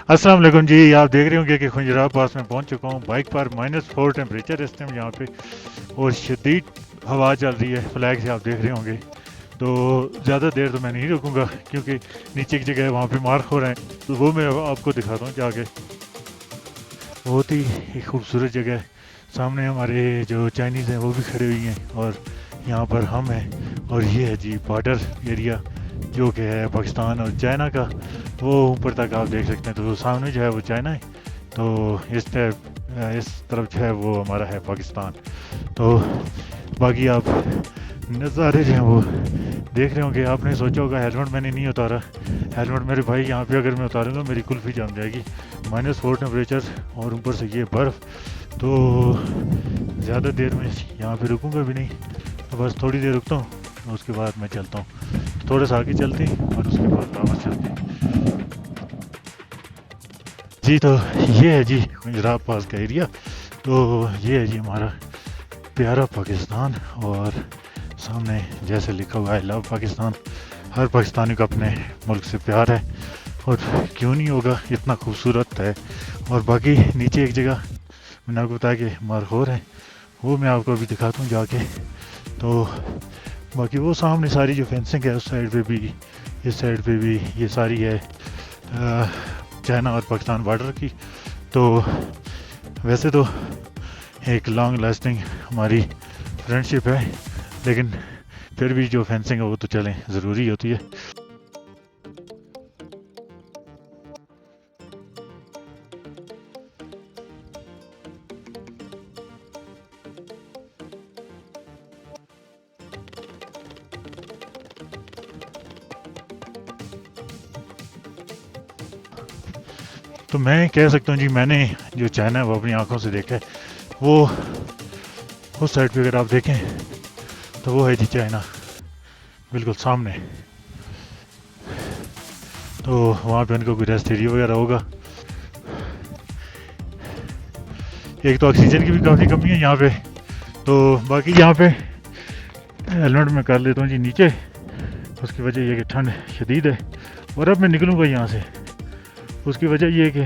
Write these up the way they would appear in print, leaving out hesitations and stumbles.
अस्सलाम वालेकुम जी। आप देख रहे होंगे कि खुंजराब पास में पहुंच चुका हूं। बाइक पर -4 टेम्परेचर इस टाइम यहाँ पे, और शदीद हवा चल रही है। फ्लैग से आप देख रहे होंगे। तो ज़्यादा देर तो मैं नहीं रुकूंगा, क्योंकि नीचे की जगह वहाँ पे मार्क हो रहे हैं, तो वो मैं आपको दिखाता हूँ जाके। बहुत ही एक खूबसूरत जगह है। सामने हमारे जो चाइनीज़ हैं वो भी खड़े हुई हैं, और यहाँ पर हम हैं। और ये है जी बॉर्डर एरिया, जो कि है पाकिस्तान और चाइना का। वो ऊपर तक आप देख सकते हैं। तो सामने जो है वो चाइना है, तो इस तरफ जो है वो हमारा है पाकिस्तान। तो बाकी आप नज़ारे जो हैं वो देख रहे होंगे। आपने सोचा होगा हेलमेट मैंने नहीं उतारा। हेलमेट मेरे भाई यहाँ पे अगर मैं उतारूंगा मेरी कुल्फ़ी जम जाएगी। -4 टेम्परेचर, और ऊपर से ये बर्फ़। तो ज़्यादा देर में यहाँ पे रुकूंगा भी नहीं, तो बस थोड़ी देर रुकता हूँ, उसके बाद मैं चलता हूँ। तो थोड़ा सा आगे चलते हैं और उसके बाद वापस चलते हैं जी। तो ये है जी गुजरात पास का एरिया। तो ये है जी हमारा प्यारा पाकिस्तान। और सामने जैसे लिखा हुआ है लव पाकिस्तान। हर पाकिस्तानी को अपने मुल्क से प्यार है, और क्यों नहीं होगा, इतना खूबसूरत है। और बाकी नीचे एक जगह मैंने आपको बताया कि मारखोर है, वो मैं आपको अभी दिखाता हूँ जाके। तो बाकी वो सामने सारी जो फेंसिंग है उस साइड पे भी, इस साइड पे भी, ये सारी है चाइना और पाकिस्तान बॉर्डर की। तो वैसे तो एक लॉन्ग लास्टिंग हमारी फ्रेंडशिप है, लेकिन फिर भी जो फेंसिंग है वो तो चलें ज़रूरी होती है। तो मैं कह सकता हूँ जी, मैंने जो चाइना है वो अपनी आंखों से देखा है। वो उस साइड पे अगर आप देखें तो वो है जी चाइना, बिल्कुल सामने। तो वहाँ पे उनको कोई रेस्ट एरिया वगैरह होगा। एक तो ऑक्सीजन की भी काफ़ी कमी है यहाँ पे। तो बाकी यहाँ पे हेलमेट में कर लेता हूँ जी नीचे। उसकी वजह यह कि ठंड शदीद है, और अब मैं निकलूँगा यहाँ से। उसकी वजह यह है कि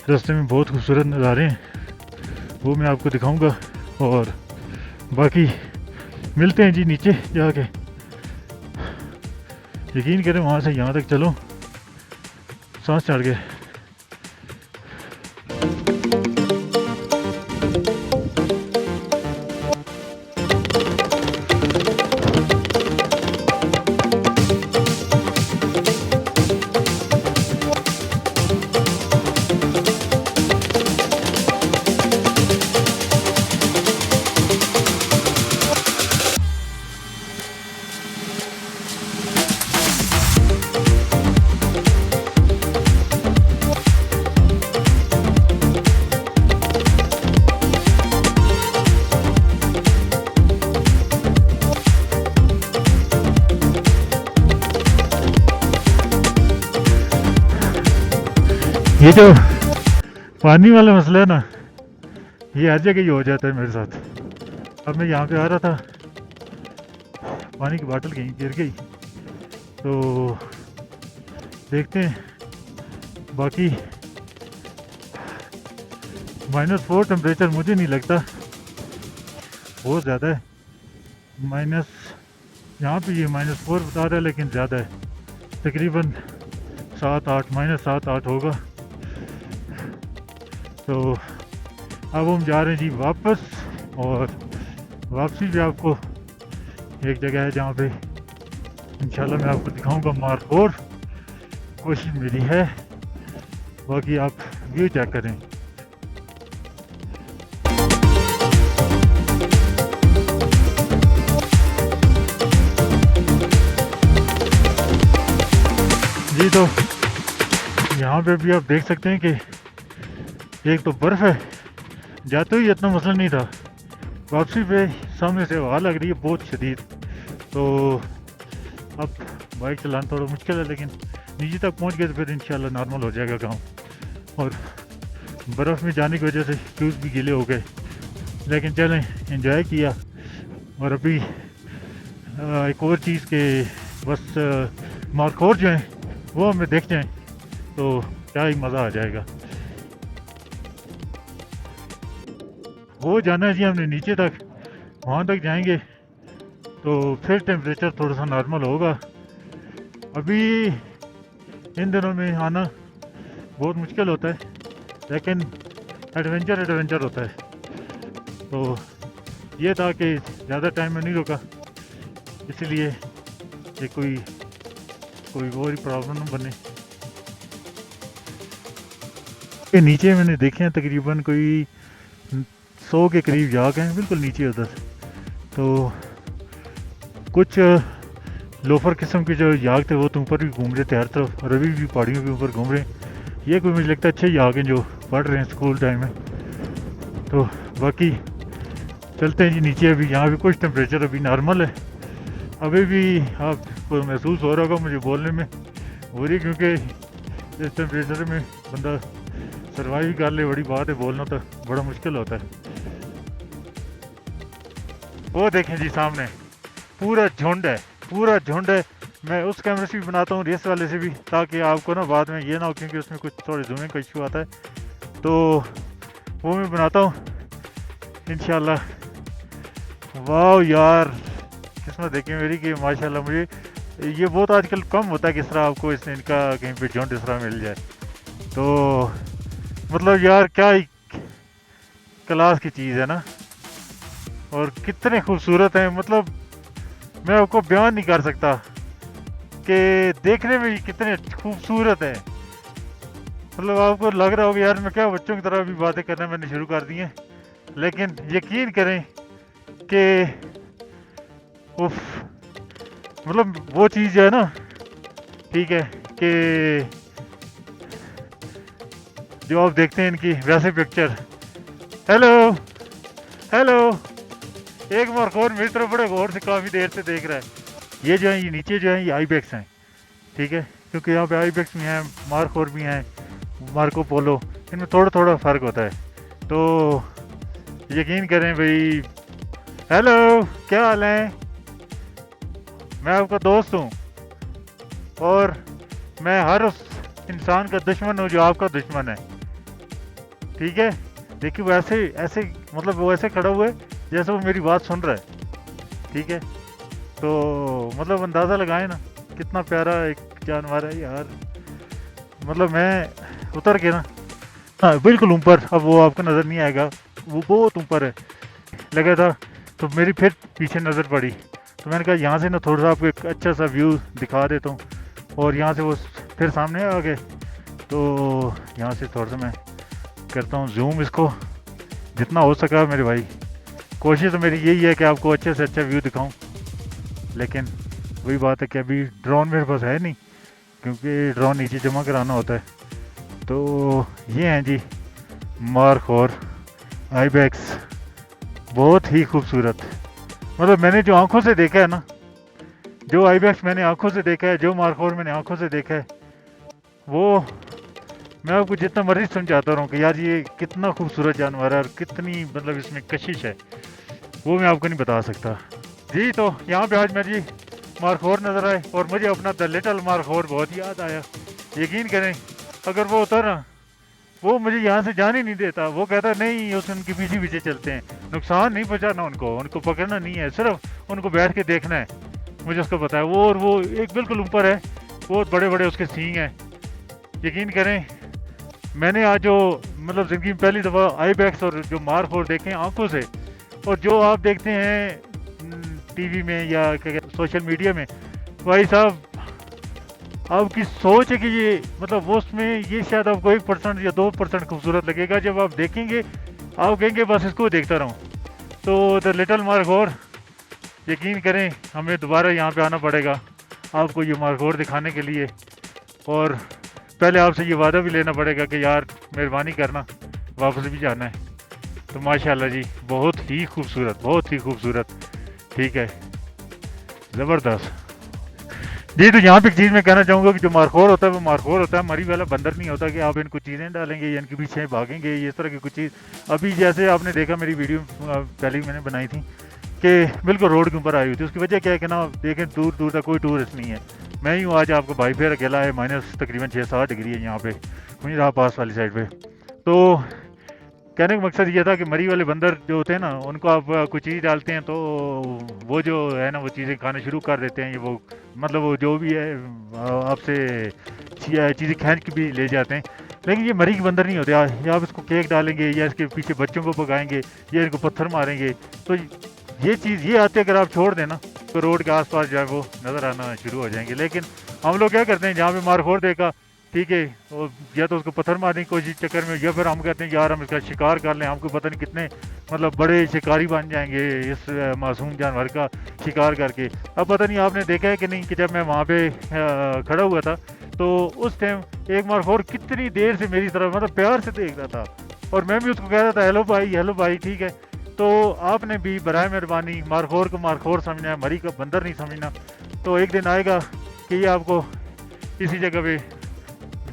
रास्ते में बहुत खूबसूरत नज़ारे हैं, वो मैं आपको दिखाऊंगा। और बाकी मिलते हैं जी नीचे जाके। यकीन करें वहाँ से यहाँ तक चलो सांस चढ़ के। ये जो पानी वाला मसला है ना, ये हर जगह ही हो जाता है मेरे साथ। अब मैं यहाँ पे आ रहा था, पानी की बोतल कहीं गिर गई। तो देखते हैं। बाकी -4 टेम्परेचर मुझे नहीं लगता बहुत ज़्यादा है। माइनस यहाँ पे ये -4 बता रहा है, लेकिन ज़्यादा है, तकरीबन 7-8, -7-8 होगा। तो अब हम जा रहे हैं जी वापस। और वापसी भी आपको एक जगह है जहाँ पे इंशाल्लाह मैं आपको दिखाऊंगा मारखोर। कोशिश मेरी है, बाकी आप व्यू चेक करें जी। तो यहाँ पे भी आप देख सकते हैं कि एक तो बर्फ़ है, जाते हुए इतना मसला नहीं था, वापसी पे सामने से हवा लग रही है बहुत शदीद। तो अब बाइक चलाना थोड़ा मुश्किल है, लेकिन नीचे तक पहुंच गए तो फिर इंशाल्लाह नॉर्मल हो जाएगा काम। और बर्फ़ में जाने की वजह से शूज़ भी गीले हो गए, लेकिन चलें एंजॉय किया। और अभी एक और चीज़ के बस मार्कोर जो है वो हमें देख जाएं तो क्या ही मज़ा आ जाएगा। वो जाना है जी हमने नीचे तक, वहाँ तक जाएंगे तो फिर टेम्परेचर थोड़ा सा नॉर्मल होगा। अभी इन दिनों में आना बहुत मुश्किल होता है, लेकिन एडवेंचर एडवेंचर होता है। तो ये था कि ज़्यादा टाइम में नहीं रुका, इसलिए कि कोई और प्रॉब्लम न बने। ये नीचे मैंने देखे हैं तकरीबन कोई 100 के करीब याक हैं बिल्कुल नीचे उधर। तो कुछ लोफर किस्म के जो याक थे वो तो ऊपर भी घूम रहे थे हर तरफ, और अभी भी पहाड़ियों के ऊपर घूम रहे हैं। ये कोई मुझे लगता है अच्छे याक हैं जो पढ़ रहे हैं स्कूल टाइम में। तो बाकी चलते हैं जी नीचे। अभी यहाँ भी कुछ टेम्परेचर अभी नॉर्मल है, अभी भी आपको महसूस हो रहा होगा मुझे बोलने में हो रही, क्योंकि इस टेम्परेचर में बंदा सर्वाइव कर ले बड़ी बात है, बोलना तो बड़ा मुश्किल होता है। वो देखें जी सामने पूरा झुंड है, पूरा झुंड है। मैं उस कैमरे से भी बनाता हूँ, रेस वाले से भी, ताकि आपको ना बाद में ये ना हो, क्योंकि उसमें कुछ थोड़े जूमिंग का इशू आता है, तो वो मैं बनाता हूँ इंशाल्लाह। वाह यार किस्मत देखिए मेरी कि माशाल्लाह मुझे ये बहुत आजकल कम होता है किस तरह आपको इसने इनका कहीं पे झुंड इस तरह मिल जाए। तो मतलब यार क्या ही क्लास की चीज़ है ना, और कितने खूबसूरत हैं। मतलब मैं आपको बयान नहीं कर सकता कि देखने में ही कितने खूबसूरत हैं। मतलब आपको लग रहा होगा यार मैं क्या बच्चों की तरह भी बातें करना मैंने शुरू कर दी हैं, लेकिन यकीन करें कि उफ, मतलब वो चीज़ है ना, ठीक है, कि जो आप देखते हैं इनकी वैसे पिक्चर। हेलो हेलो, एक मार्कोर मेरी तरफ बड़े गौर से काफ़ी देर से देख रहा है। ये जो है ये नीचे जो है ये आईबेक्स हैं, ठीक है, क्योंकि यहाँ पे आईबेक्स भी हैं, मार्कोर भी हैं, मार्को पोलो, इनमें थोड़ा थोड़ा फ़र्क होता है। तो यकीन करें भाई। हेलो क्या हाल है, मैं आपका दोस्त हूँ, और मैं हर उस इंसान का दुश्मन हूँ जो आपका दुश्मन है, ठीक है। देखिए वो ऐसे ऐसे मतलब वो ऐसे खड़ा हुआ है जैसे वो मेरी बात सुन रहा है, ठीक है। तो मतलब अंदाज़ा लगाए ना कितना प्यारा एक जानवर है यार। मतलब मैं उतर के ना, हाँ बिल्कुल ऊपर, अब वो आपको नज़र नहीं आएगा, वो बहुत ऊपर है लगा था। तो मेरी फिर पीछे नज़र पड़ी, तो मैंने कहा यहाँ से ना थोड़ा सा आपको एक अच्छा सा व्यू दिखा देता हूँ, और यहाँ से वो फिर सामने आ गए। तो यहाँ से थोड़ा सा मैं करता हूँ जूम इसको जितना हो सका मेरे भाई। कोशिश तो मेरी यही है कि आपको अच्छे से अच्छा व्यू दिखाऊं, लेकिन वही बात है कि अभी ड्रोन मेरे पास है नहीं, क्योंकि ड्रोन नीचे जमा कराना होता है। तो ये हैं जी मार्क और आईबेक्स, बहुत ही खूबसूरत। मतलब मैंने जो आंखों से देखा है ना, जो आईबेक्स मैंने आंखों से देखा है, जो मार्कोर मैंने आंखों से देखा है, वो मैं आपको जितना मर्जी समझाता रहूँ कि यार ये कितना खूबसूरत जानवर है और कितनी मतलब इसमें कशिश है, वो मैं आपको नहीं बता सकता जी। तो यहाँ पे आज मैं जी मार्कोर नज़र आए, और मुझे अपना द लिटिल मार्कोर बहुत याद आया। यकीन करें अगर वो होता ना, वो मुझे यहाँ से जाने नहीं देता, वो कहता नहीं उस उनके पीछे पीछे चलते हैं, नुकसान नहीं पहुँचाना उनको पकड़ना नहीं है, सिर्फ उनको बैठ के देखना है, मुझे उसको पता है। वो और वो एक बिल्कुल ऊपर है, बहुत बड़े बड़े उसके सींग हैं। यकीन करें मैंने आज जो मतलब ज़िंदगी में पहली दफ़ा आईबेक्स और जो मार्कोर देखे आंखों से, और जो आप देखते हैं टीवी में या क्या सोशल मीडिया में, भाई साहब आपकी सोच है कि ये मतलब वो उसमें ये शायद आपको 1% या 2% खूबसूरत लगेगा, जब आप देखेंगे आप कहेंगे बस इसको देखता रहूं। तो द लिटिल मार्कोर, यकीन करें हमें दोबारा यहाँ पे आना पड़ेगा आपको ये मार्कोर दिखाने के लिए, और पहले आपसे ये वादा भी लेना पड़ेगा कि यार मेहरबानी करना वापस भी जाना है। तो माशाल्लाह जी बहुत ही खूबसूरत, ठीक है, ज़बरदस्त जी। तो यहाँ पे एक चीज़ मैं कहना चाहूँगा कि जो मार्कोर होता है वो मार्कोर होता है, मरी वाला बंदर नहीं होता कि आप इनको चीज़ें डालेंगे या इनके पीछे भागेंगे, ये इस तरह की कुछ चीज़। अभी जैसे आपने देखा मेरी वीडियो पहले मैंने बनाई थी कि बिल्कुल रोड के ऊपर आई हुई थी, उसकी वजह क्या है कि ना देखें दूर दूर तक कोई टूरिस्ट नहीं है, मैं ही हूँ आज आपको भाई, फिर अकेला है। माइनस तकरीबन 6-7 डिग्री है यहाँ पे खुजराह पास वाली साइड पे। तो कहने का मकसद ये था कि मरी वाले बंदर जो होते हैं ना, उनको आप कुछ चीज़ डालते हैं तो वो जो है ना वो चीज़ें खाना शुरू कर देते हैं। ये वो मतलब वो जो भी है आपसे चीज़ें खींच के भी ले जाते हैं। लेकिन ये मरी के बंदर नहीं होते। या आप इसको केक डालेंगे या इसके पीछे बच्चों को पकाएंगे या इनको पत्थर मारेंगे तो ये चीज़ ये आते अगर आप छोड़ दें ना तो रोड के आसपास जो है वो नज़र आना शुरू हो जाएंगे। लेकिन हम लोग क्या करते हैं, जहाँ पे मार खोर देखा ठीक है, वो या तो उसको पत्थर मारने की कोशिश चक्कर में, या फिर हम कहते हैं यार हम इसका शिकार कर लें, हमको पता नहीं कितने मतलब बड़े शिकारी बन जाएंगे इस मासूम जानवर का शिकार करके। अब पता नहीं आपने देखा है कि नहीं कि जब मैं वहाँ पे खड़ा हुआ था तो उस टाइम एक मारखोर कितनी देर से मेरी तरफ मतलब प्यार से देख रहा था और मैं भी उसको कह रहा था हेलो भाई ठीक है। तो आपने भी बराए मेहरबानी मारखोर को मारखोर समझना है, मरी का बंदर नहीं समझना। तो एक दिन आएगा कि ये आपको इसी जगह पे,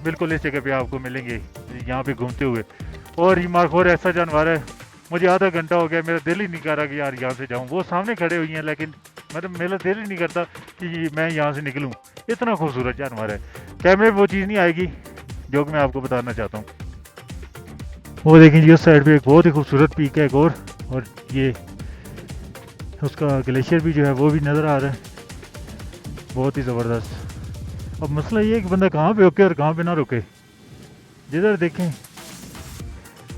बिल्कुल इस जगह पे आपको मिलेंगे यहाँ पे घूमते हुए। और ये मारखोर ऐसा जानवर है, मुझे आधा घंटा हो गया, मेरा दिल ही नहीं कर रहा कि यार यहाँ से जाऊँ। वो सामने खड़े हुई हैं लेकिन मतलब मेरा दिल ही नहीं करता कि मैं यहाँ से निकलूँ। इतना खूबसूरत जानवर है। कैमरे में वो चीज़ नहीं आएगी जो कि मैं आपको बताना चाहता हूँ। वो देखें जी उस साइड पे एक बहुत ही खूबसूरत पीक है एक और ये उसका ग्लेशियर भी जो है वो भी नज़र आ रहा है, बहुत ही ज़बरदस्त। अब मसला ये है कि बंदा कहाँ पे रुके और कहाँ पे ना रुके। जिधर देखें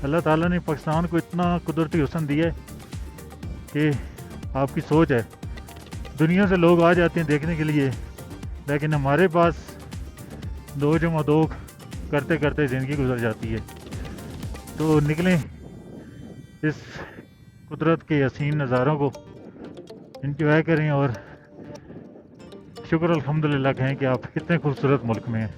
अल्लाह ताला ने पाकिस्तान को इतना कुदरती हुस्न दिया है कि आपकी सोच है। दुनिया से लोग आ जाते हैं देखने के लिए, लेकिन हमारे पास 2 जमा 2 करते करते ज़िंदगी गुजर जाती है। तो निकलें इस कुदरत के हसीन नज़ारों को इंजॉय करें और शुक्र अल्हम्दुलिल्लाह कहें कि आप कितने खूबसूरत मुल्क में हैं।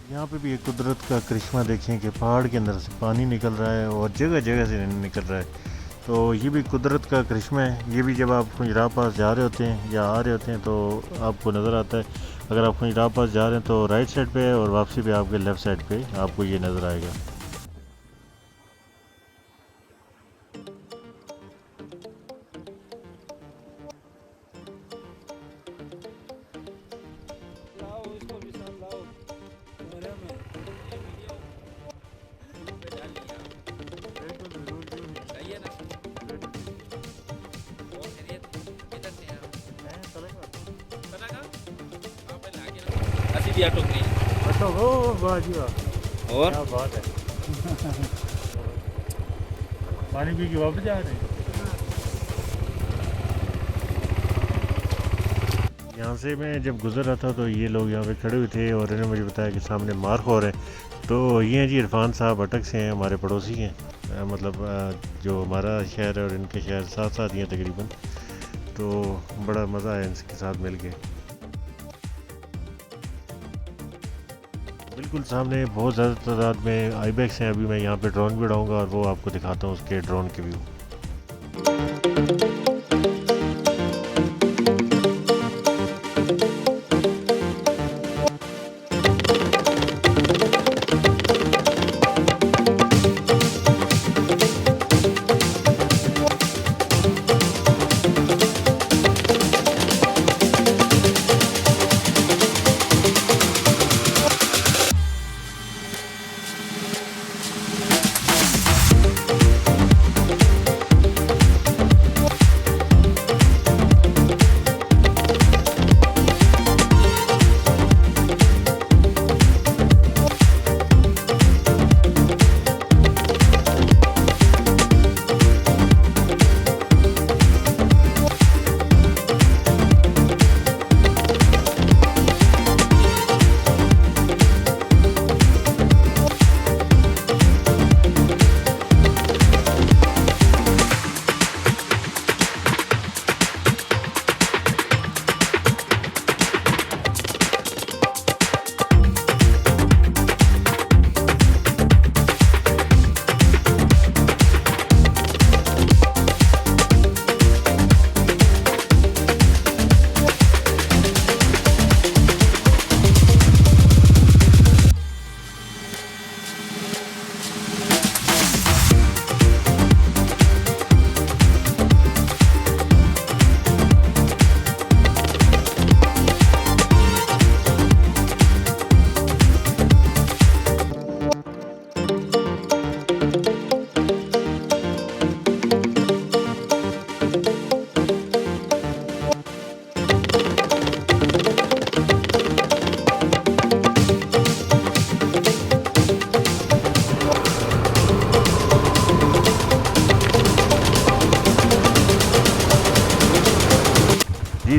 यहाँ पे भी एक कुदरत का करिश्मा देखें कि पहाड़ के अंदर से पानी निकल रहा है और जगह जगह से निकल रहा है। तो ये भी कुदरत का करिश्मा है। ये भी जब आप खुजराह पास जा रहे होते हैं या आ रहे होते हैं तो आपको नज़र आता है। अगर आप खुजराह पास जा रहे हैं तो राइट साइड पे है और वापसी पे आपके लेफ़्ट साइड पे आपको ये नज़र आएगा। वाह जी वाह, और क्या बात है। पानी पी के वापस जा रहे हैं। यहाँ से मैं जब गुजर रहा था तो ये लोग यहाँ पे खड़े हुए थे और इन्होंने मुझे बताया कि सामने मारखोर है। तो ये हैं जी इरफान साहब अटक से हैं, हमारे पड़ोसी हैं। मतलब जो हमारा शहर है और इनके शहर साथ साथ ही हैं तकरीबन। तो बड़ा मज़ा आया इनके साथ मिल के। बिल्कुल सामने बहुत ज़्यादा तादाद में आईबैक्स हैं। अभी मैं यहाँ पे ड्रोन भी उड़ाऊँगा और वो आपको दिखाता हूँ उसके ड्रोन के व्यू।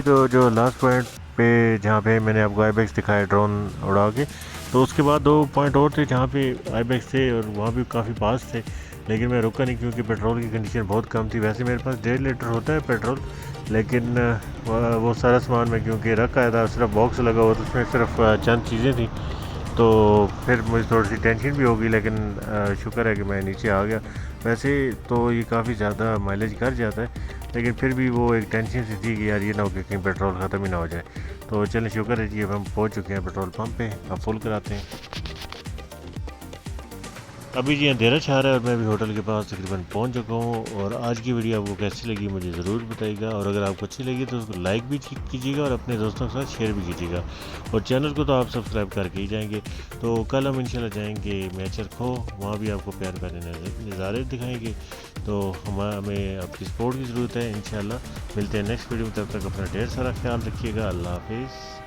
तो जो लास्ट पॉइंट पे जहाँ पे मैंने आपको आईबेक्स दिखाया ड्रोन उड़ा के, तो उसके बाद 2 पॉइंट और थे जहाँ पे आईबेक्स थे और वहाँ भी काफ़ी पास थे, लेकिन मैं रुका नहीं क्योंकि पेट्रोल की कंडीशन बहुत कम थी। वैसे मेरे पास 1.5 लीटर होता है पेट्रोल, लेकिन वो सारा सामान मैं क्योंकि रख आया था, सिर्फ बॉक्स लगा हुआ था, उसमें सिर्फ चंद चीज़ें थी, तो फिर मुझे थोड़ी सी टेंशन भी होगी, लेकिन शुक्र है कि मैं नीचे आ गया। वैसे तो ये काफ़ी ज़्यादा माइलेज कर जाता है, लेकिन फिर भी वो एक टेंशन सी थी कि यार ये ना हो कि कहीं पेट्रोल ख़त्म ही ना हो जाए। तो चलें, शुक्र है जी अब हम पहुंच चुके हैं पेट्रोल पंप पे, अब फुल कराते हैं। अभी जी अंधेरा छा रहा है और मैं भी होटल के पास तकरीबन पहुंच चुका हूं। और आज की वीडियो आपको कैसी लगी मुझे ज़रूर बताइएगा, और अगर आपको अच्छी लगी तो उसको लाइक भी कीजिएगा और अपने दोस्तों के साथ शेयर भी कीजिएगा, और चैनल को तो आप सब्सक्राइब करके ही जाएंगे। तो कल हम इंशाल्लाह जाएंगे मैचर खो, वहाँ भी आपको प्यार प्यारे नज़ारे दिखाएंगे। तो हमें आपकी सपोर्ट की ज़रूरत है। इंशाल्लाह मिलते हैं नेक्स्ट वीडियो में, तब तक अपना ढेर सारा ख्याल रखिएगा। अल्लाह हाफिज़।